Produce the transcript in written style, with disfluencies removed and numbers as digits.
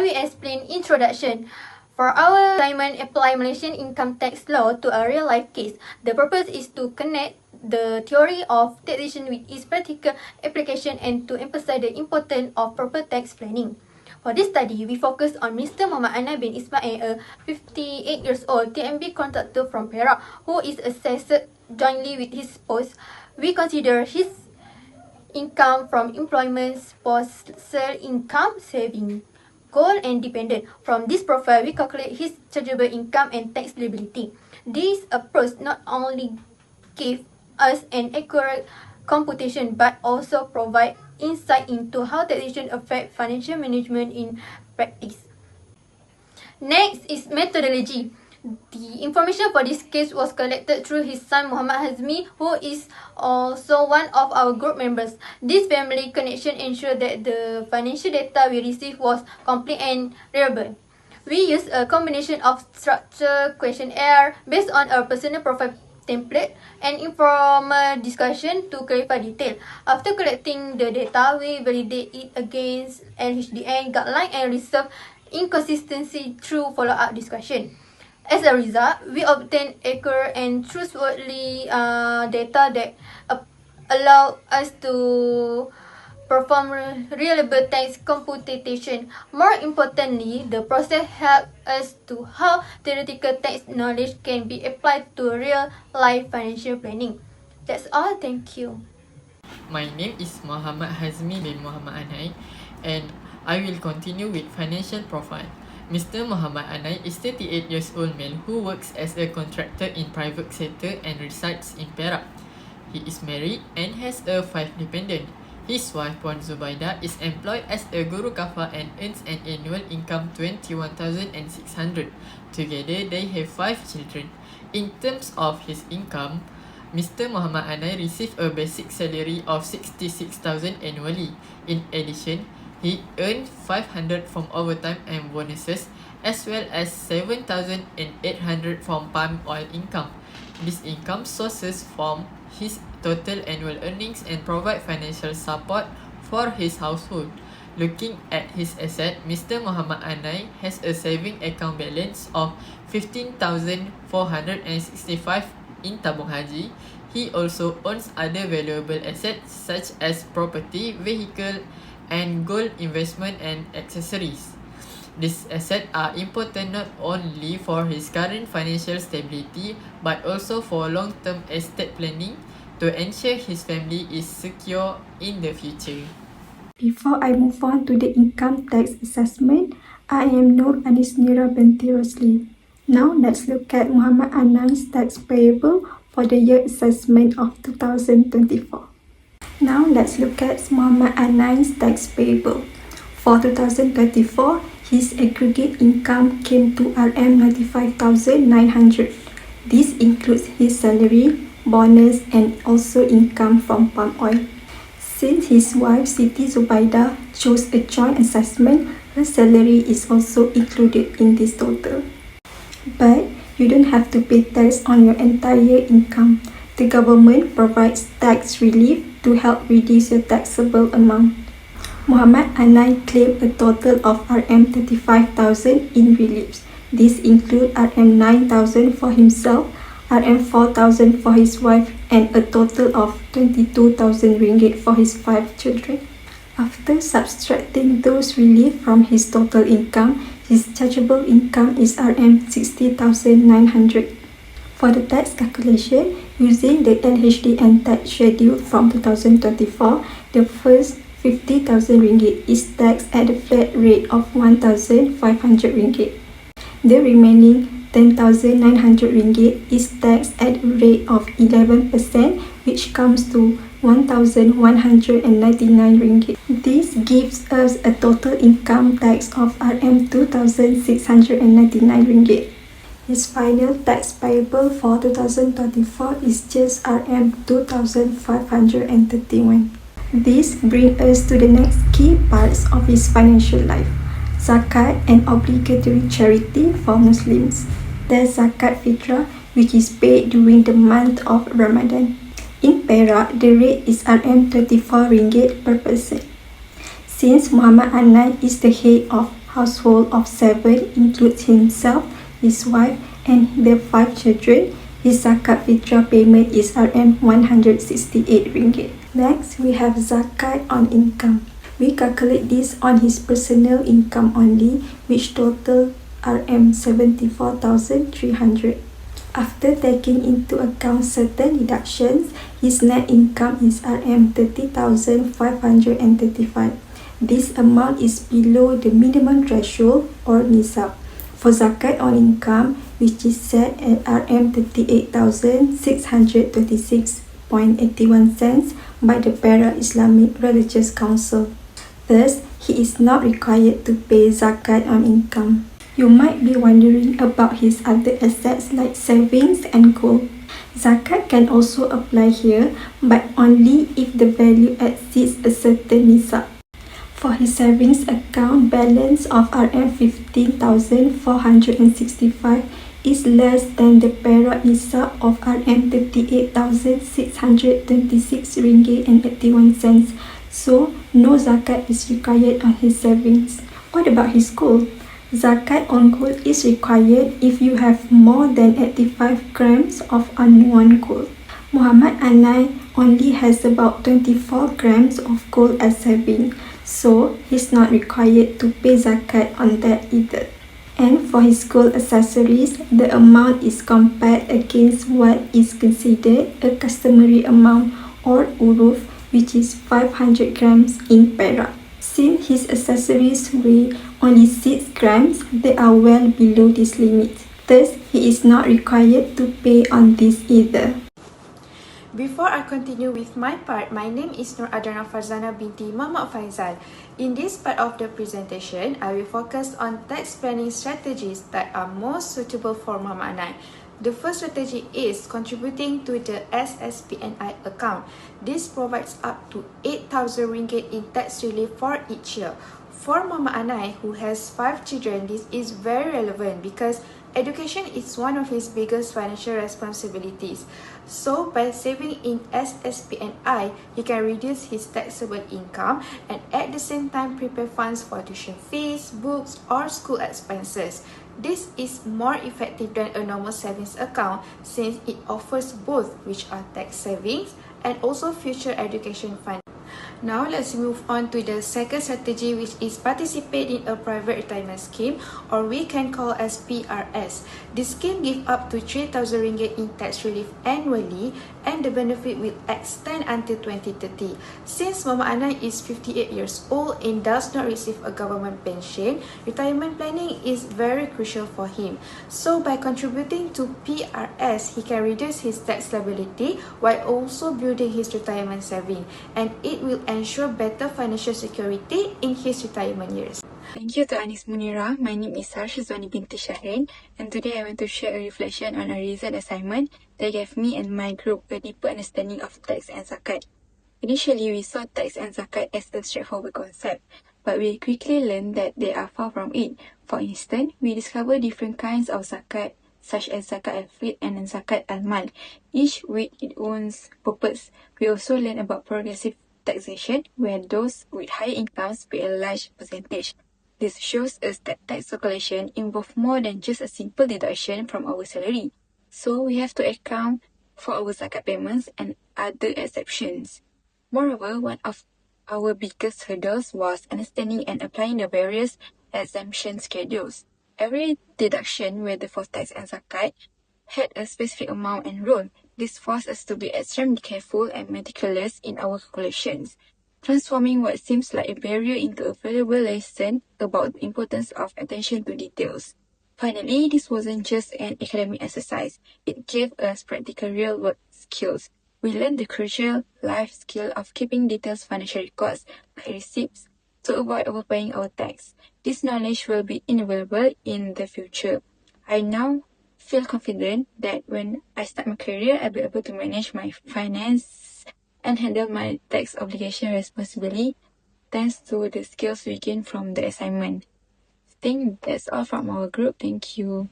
I will explain introduction. For our assignment, apply Malaysian income tax law to a real life case. The purpose is to connect the theory of taxation with its practical application and to emphasize the importance of proper tax planning. For this study, we focus on Mr. Muhammad Anai bin Ismail, a 58 years old TMB contractor from Perak, who is assessed jointly with his spouse. We consider his income from employment, spousal income, saving, goal, and dependent. From this profile, we calculate his chargeable income and tax liability. This approach not only gives us an accurate computation but also provide insight into how taxation affects financial management in practice. Next is methodology. The information for this case was collected through his son Muhammad Hazmi, who is also one of our group members. This family connection ensured that the financial data we received was complete and reliable. We used a combination of structured questionnaire based on our personal profile template and informal discussion to clarify detail. After collecting the data, we validate it against LHDN guideline and resolve inconsistency through follow-up discussion. As a result, we obtain accurate and trustworthy data that allow us to perform reliable tax computation. More importantly, the process helps us to how theoretical tax knowledge can be applied to real-life financial planning. That's all. Thank you. My name is Muhammad Hazmi bin Muhammad Anai, and I will continue with financial profile. Mr. Muhammad Anai is 38 years old male who works as a contractor in private sector and resides in Perak. He is married and has 5 dependents. His wife Puan Zubaida is employed as a guru kafa and earns an annual income 21,600. Together they have 5 children. In terms of his income, Mr. Muhammad Anai received a basic salary of 66,000 annually. In addition, he earned 500 from overtime and bonuses, as well as 7,800 from palm oil income. These income sources form his total annual earnings and provide financial support for his household. Looking at his asset, Mr. Muhammad Anai has a saving account balance of 15,465 in Tabung Haji. He also owns other valuable assets such as property, vehicle, and gold investment and accessories. These assets are important not only for his current financial stability but also for long-term estate planning to ensure his family is secure in the future. Before I move on to the income tax assessment, I am Nur Anisnira binti Rosli. Now let's look at Muhammad Anai's tax payable for the year assessment of 2024. Now let's look at Muhammad Anai's tax payable. For 2024, his aggregate income came to RM95,900. This includes his salary, bonus, and also income from palm oil. Since his wife Siti Zubaida chose a joint assessment, her salary is also included in this total. But you don't have to pay tax on your entire income. The government provides tax relief to help reduce your taxable amount. Muhammad Anai claimed a total of RM35,000 in reliefs. This includes RM9,000 for himself, RM4,000 for his wife, and a total of 22,000 ringgit for his 5 children. After subtracting those relief from his total income, his chargeable income is RM60,900. For the tax calculation, using the LHDN tax schedule from 2024, the first 50,000 ringgit is taxed at a flat rate of 1,500 ringgit. The remaining 10,900 ringgit is taxed at a rate of 11%, which comes to 1,199 ringgit. This gives us a total income tax of RM2,699 ringgit. His final tax payable for 2024 is just RM2,531. This brings us to the next key parts of his financial life: zakat and obligatory charity for Muslims. There's zakat fitrah, which is paid during the month of Ramadan. In Perak, the rate is RM34 per person. Since Muhammad Anai is the head of household of 7 includes himself, his wife, and their 5 children, his zakat fitrah payment is Rm168. Next, we have zakat on income. We calculate this on his personal income only, which total Rm74,300. After taking into account certain deductions, his net income is Rm30,535. This amount is below the minimum threshold or nisab. For zakat on income, which is set at Rm38,626.81 by the Perak Islamic Religious Council. Thus, he is not required to pay zakat on income. You might be wondering about his other assets like savings and gold. Zakat can also apply here, but only if the value exceeds a certain nisab. For his savings account, balance of Rm15,465 is less than the Perak nisab of Rm38,626.81, so no zakat is required on his savings. What about his gold? Zakat on gold is required if you have more than 85 grams of unworn gold. Muhammad Anai only has about 24 grams of gold as saving, so he's not required to pay zakat on that either. And for his gold accessories, the amount is compared against what is considered a customary amount or uruf, which is 500 grams in Perak. Since his accessories weigh only 6 grams, they are well below this limit. Thus, he is not required to pay on this either. Before I continue with my part, my name is Nur Adana Farzana binti Muhammad Faizal. In this part of the presentation, I will focus on tax planning strategies that are most suitable for Muhammad Anai. The first strategy is contributing to the SSPNI account. This provides up to 8,000 ringgit in tax relief for each year. For Muhammad Anai, who has 5 children, this is very relevant because education is one of his biggest financial responsibilities. So, by saving in SSPNI, he can reduce his taxable income and at the same time prepare funds for tuition fees, books, or school expenses. This is more effective than a normal savings account since it offers both, which are tax savings and also future education fund. Now let's move on to the second strategy, which is participate in a private retirement scheme, or we can call as PRS. This scheme gives up to 3,000 ringgit in tax relief annually, and the benefit will extend until 2030. Since Muhammad Anai is 58 years old and does not receive a government pension, retirement planning is very crucial for him. So by contributing to PRS, he can reduce his tax liability while also building his retirement saving, and it will ensure better financial security in his retirement years. Thank you to Anis Munira. My name is Shazwani binti Shahrin, and today I want to share a reflection on a recent assignment that gave me and my group a deeper understanding of tax and zakat. Initially, we saw tax and zakat as a straightforward concept, but we quickly learned that they are far from it. For instance, we discovered different kinds of zakat, such as zakat al-fitr and zakat al-mal, each with its own purpose. We also learned about progressive taxation, where those with higher incomes pay a large percentage. This shows us that tax calculation involves more than just a simple deduction from our salary. So we have to account for our zakat payments and other exceptions. Moreover, one of our biggest hurdles was understanding and applying the various exemption schedules. Every deduction, whether for tax and zakat, had a specific amount and rule. This forced us to be extremely careful and meticulous in our calculations, transforming what seems like a barrier into a valuable lesson about the importance of attention to details. Finally, this wasn't just an academic exercise. It gave us practical real-world skills. We learned the crucial life skill of keeping detailed financial records, like receipts, to avoid overpaying our tax. This knowledge will be invaluable in the future. I now feel confident that when I start my career, I'll be able to manage my finance and handle my tax obligation responsibly, thanks to the skills we gained from the assignment. I think that's all from our group. Thank you.